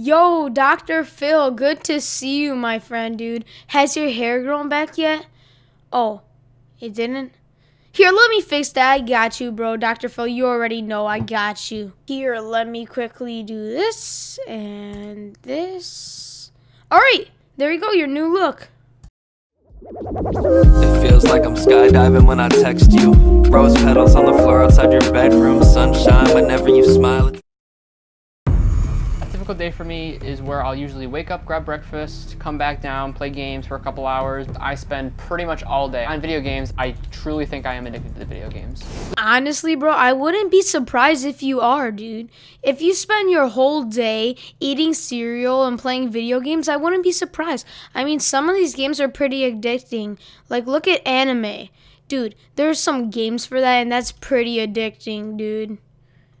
Yo, Dr. Phil, good to see you, my friend, dude. Has your hair grown back yet? Oh, it didn't? Here, let me fix that. I got you, bro. Dr. Phil, you already know I got you. Here, let me quickly do this and this. All right, there you go, your new look. It feels like I'm skydiving when I text you. Rose petals on the floor outside your bedroom. Sunshine whenever you smile. A typical day for me is where I'll usually wake up, grab breakfast, come back down, play games for a couple hours. I spend pretty much all day on video games. I truly think I am addicted to the video games. Honestly, bro, I wouldn't be surprised if you are, dude. If you spend your whole day eating cereal and playing video games, I wouldn't be surprised. I mean, some of these games are pretty addicting. Like, look at anime. Dude, there's some games for that, and that's pretty addicting, dude.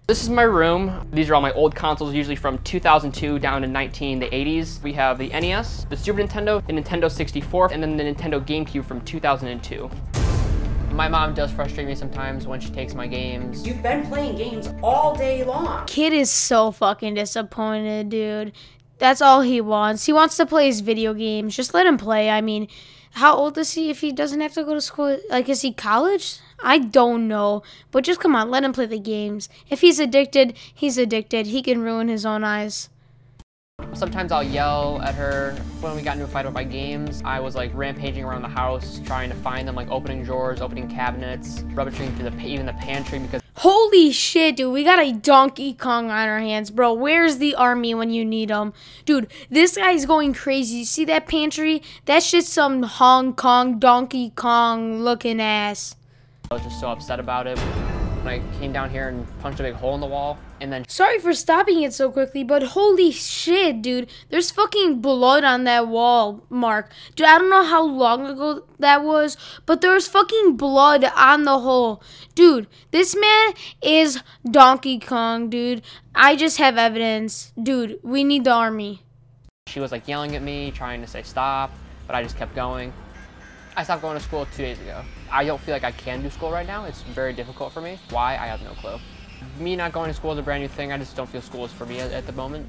This is my room. These are all my old consoles, usually from 2002 down to the 80s. We have the NES, the Super Nintendo, the Nintendo 64, and then the Nintendo GameCube from 2002. My mom does frustrate me sometimes when she takes my games. You've been playing games all day long. Kid is so fucking disappointed, dude. That's all he wants. He wants to play his video games. Just let him play. I mean, how old is he if he doesn't have to go to school? Like, is he college? I don't know. But just come on, let him play the games. If he's addicted, he's addicted. He can ruin his own eyes. Sometimes I'll yell at her. When we got into a fight about my games, I was like rampaging around the house, trying to find them, like opening drawers, opening cabinets, rummaging through even the pantry because... Holy shit, dude, we got a Donkey Kong on our hands, bro. Where's the army when you need them? Dude, this guy's going crazy. You see that pantry? That shit's some Hong Kong Donkey Kong looking ass. I was just so upset about it. When I came down here and punched a big hole in the wall, and then... Sorry for stopping it so quickly, but holy shit, dude. There's fucking blood on that wall, Mark. Dude, I don't know how long ago that was, but there's fucking blood on the hole. Dude, this man is Donkey Kong, dude. I just have evidence. Dude, we need the army. She was like yelling at me, trying to say stop, but I just kept going. I stopped going to school 2 days ago. I don't feel like I can do school right now. It's very difficult for me. Why? I have no clue. Me not going to school is a brand new thing. I just don't feel school is for me at the moment.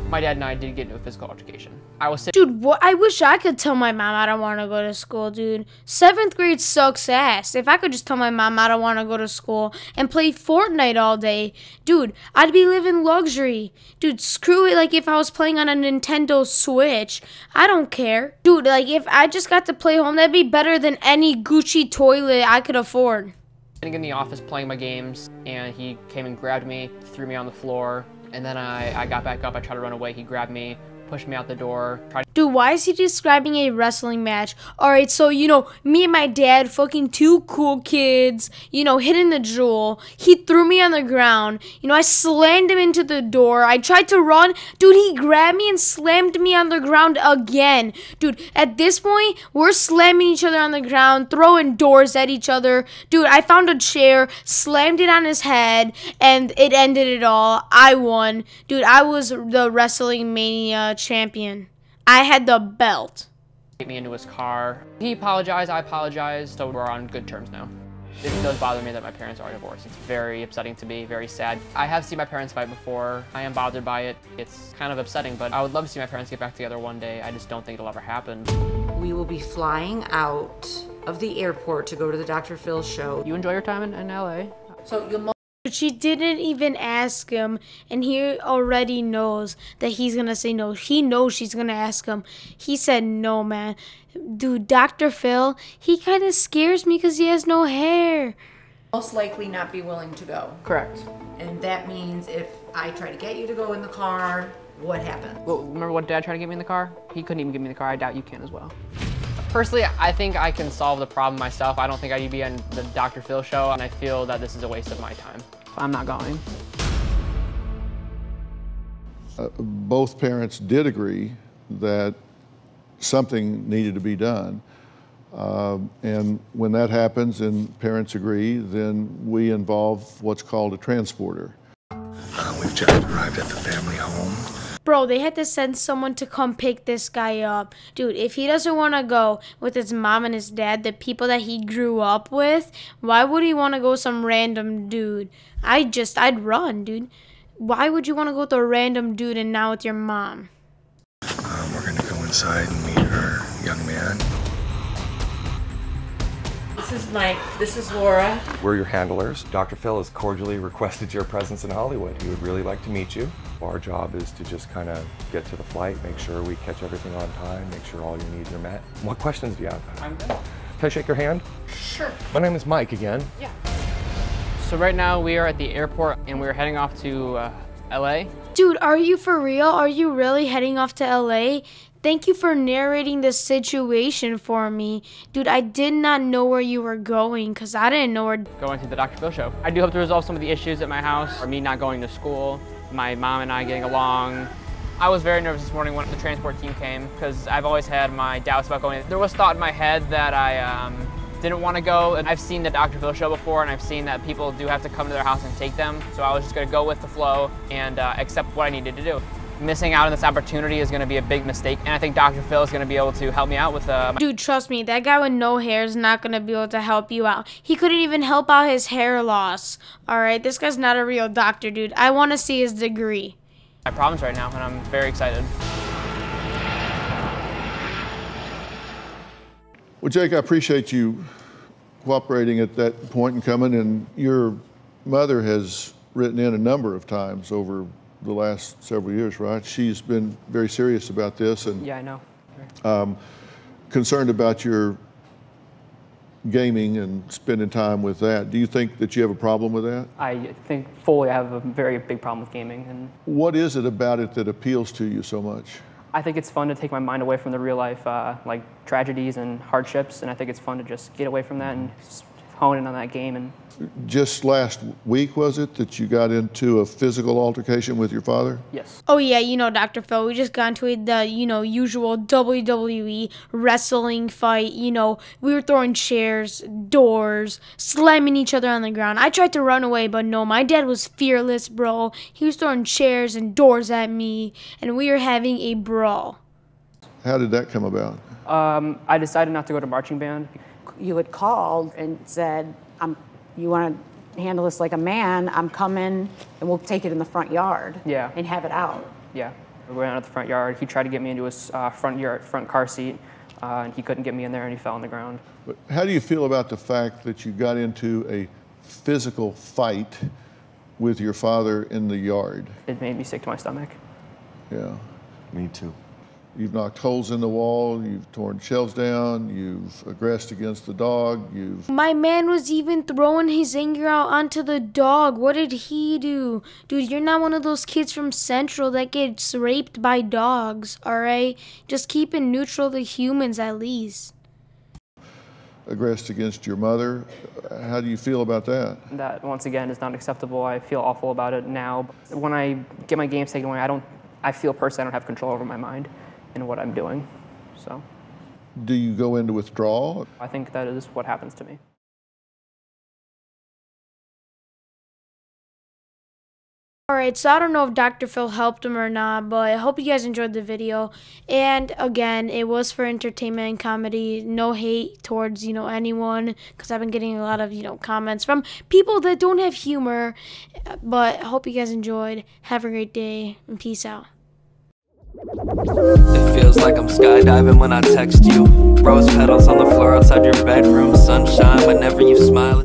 My dad and I did get into a physical altercation. I was sick. Dude, what? I wish I could tell my mom I don't want to go to school, dude. 7th grade sucks ass. If I could just tell my mom I don't want to go to school and play Fortnite all day, dude, I'd be living luxury. Dude, screw it. Like, if I was playing on a Nintendo Switch, I don't care. Dude, like, if I just got to play home, that'd be better than any Gucci toilet I could afford. Sitting in the office playing my games, and he came and grabbed me, threw me on the floor. And then I got back up, I tried to run away, he grabbed me, pushed me out the door. Dude, why is he describing a wrestling match? Alright, so, you know, me and my dad, fucking two cool kids, you know, hitting the jewel. He threw me on the ground. You know, I slammed him into the door. I tried to run. Dude, he grabbed me and slammed me on the ground again. Dude, at this point, we're slamming each other on the ground, throwing doors at each other. Dude, I found a chair, slammed it on his head, and it ended it all. I won. Dude, I was the Wrestling Mania champion. I had the belt. Get me into his car. He apologized, I apologized, so we're on good terms now. It does bother me that my parents are divorced. It's very upsetting to me, very sad. I have seen my parents fight before. I am bothered by it. It's kind of upsetting, but I would love to see my parents get back together one day. I just don't think it'll ever happen. We will be flying out of the airport to go to the Dr. Phil show. You enjoy your time in LA? So you'll... She didn't even ask him, and he already knows that he's gonna say no. He knows she's gonna ask him. He said no, man. Dude, Dr. Phil, he kind of scares me because he has no hair. Most likely not be willing to go. Correct. And that means if I try to get you to go in the car, what happens? Well, remember what Dad tried to get me in the car? He couldn't even get me in the car. I doubt you can as well. Personally, I think I can solve the problem myself. I don't think I need to be on the Dr. Phil show, and I feel that this is a waste of my time. I'm not going. Both parents did agree that something needed to be done. And when that happens and parents agree, then we involve what's called a transporter. We've just arrived at the family home. Bro, they had to send someone to come pick this guy up. Dude, if he doesn't want to go with his mom and his dad, the people that he grew up with, why would he want to go with some random dude? I'd run, dude. Why would you want to go with a random dude and not with your mom? We're gonna go inside and meet our young man. This is Mike. This is Laura. We're your handlers. Dr. Phil has cordially requested your presence in Hollywood. He would really like to meet you. Our job is to just kind of get to the flight, make sure we catch everything on time, make sure all your needs are met. What questions do you have? I'm good. Can I shake your hand? Sure. My name is Mike again. Yeah. So right now we are at the airport and we're heading off to LA. Dude, are you for real? Are you really heading off to LA? Thank you for narrating this situation for me. Dude, I did not know where you were going because I didn't know where. Going to the Dr. Phil show. I do hope to resolve some of the issues at my house, or me not going to school, my mom and I getting along. I was very nervous this morning when the transport team came because I've always had my doubts about going. There was thought in my head that I didn't want to go, and I've seen the Dr. Phil show before, and I've seen that people do have to come to their house and take them, so I was just going to go with the flow and accept what I needed to do. Missing out on this opportunity is going to be a big mistake, and I think Dr. Phil is going to be able to help me out with Dude, trust me, that guy with no hair is not going to be able to help you out. He couldn't even help out his hair loss, alright? This guy's not a real doctor, dude. I want to see his degree. my problems right now, and I'm very excited. Well, Jake, I appreciate you cooperating at that point and coming, and your mother has written in a number of times over the last several years, right? She's been very serious about this and Yeah, I know. Concerned about your gaming and spending time with that. Do you think that you have a problem with that? I think fully I have a very big problem with gaming, and What is it about it that appeals to you so much? I think it's fun to take my mind away from the real life like tragedies and hardships, and I think it's fun to just get away from that and just hone in on that game. And Just last week, was it, that you got into a physical altercation with your father? yes. Oh yeah, you know, Dr. Phil, we just got into the, usual WWE wrestling fight. We were throwing chairs, doors, slamming each other on the ground. I tried to run away, but no, my dad was fearless, bro. He was throwing chairs and doors at me, and we were having a brawl. How did that come about? I decided not to go to marching band. You had called and said, you want to handle this like a man, I'm coming and we'll take it in the front yard Yeah. and have it out. Yeah, we went out the front yard. He tried to get me into his front car seat, and he couldn't get me in there, and he fell on the ground. But how do you feel about the fact that you got into a physical fight with your father in the yard? It made me sick to my stomach. Yeah. Me too. You've knocked holes in the wall, you've torn shelves down, you've aggressed against the dog, My man was even throwing his anger out onto the dog. What did he do? Dude, you're not one of those kids from Central that gets raped by dogs, alright? Just keep it neutral to humans at least. aggressed against your mother. How do you feel about that? That, once again, is not acceptable. I feel awful about it now. When I get my games taken away, I feel personally I don't have control over my mind and what I'm doing, so. Do you go into withdrawal? I think that is what happens to me. Alright, so I don't know if Dr. Phil helped him or not, but I hope you guys enjoyed the video. And again, it was for entertainment and comedy. No hate towards, anyone, because I've been getting a lot of, comments from people that don't have humor. But I hope you guys enjoyed. Have a great day, and peace out. It feels like I'm skydiving when I text you. Rose petals on the floor outside your bedroom. Sunshine whenever you smile.